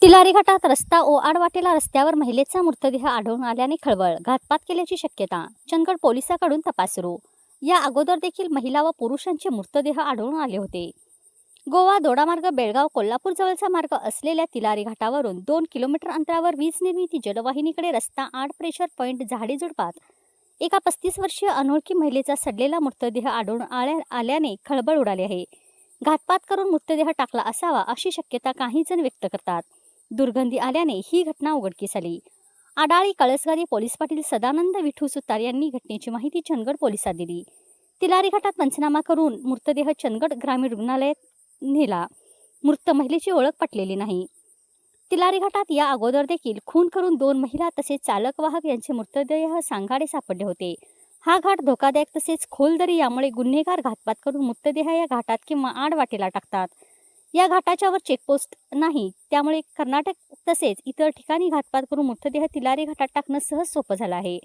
तिलारी घाटात रस्ता ओआड वाटेला रस्त्यावर महिलेचा मृतदेह आढळून आल्याने खळबळ, घातपात केल्याची शक्यता. चंदगड पोलिसांकडून तपास सुरू. या अगोदर देखील महिला व पुरुषांचे मृतदेह आढळून आले होते. गोवा दोडामार्ग बेळगाव कोल्हापूर जवळचा मार्ग असलेल्या तिलारी घाटावरून 2 किलोमीटर अंतरावर वीज निर्मिती जलवाहिनीकडे रस्ता आड प्रेशर पॉइंट झाडी झुडपात एका 35 वर्षीय अनोळखी महिलेचा सडलेला मृतदेह आढळून आल्याने खळबळ उडाली आहे. घातपात करून मृतदेह टाकला असावा अशी शक्यता काही जण व्यक्त करतात. दुर्गंधी आल्याने ही घटना उघडकीस आली. आडाळी कळसगारी पोलीस पाटील सदानंद विठू सुतार यांनी घटनेची माहिती चंदगड पोलिसात दिली. तिलारी घाटात पंचनामा करून मृतदेह चंदगड ग्रामीण रुग्णालयात नेला. मृत महिलेची ओळख पटलेली नाही. तिलारी घाटात या अगोदर देखील खून करून 2 महिला तसेच चालक वाहक यांचे मृतदेह सांगाडे सापडले होते. हा घाट धोकादायक तसेच खोलदरी, यामुळे गुन्हेगार घातपात करून मृतदेह या घाटात किंवा आड वाटेला टाकतात. या घाटाच्यावर चेकपोस्ट नाही, त्यामुळे कर्नाटक तसेच इतर ठिकाणी घातपात करून मृतदेह तिलारी घाटात टाकणं सहज सोपं झालं आहे.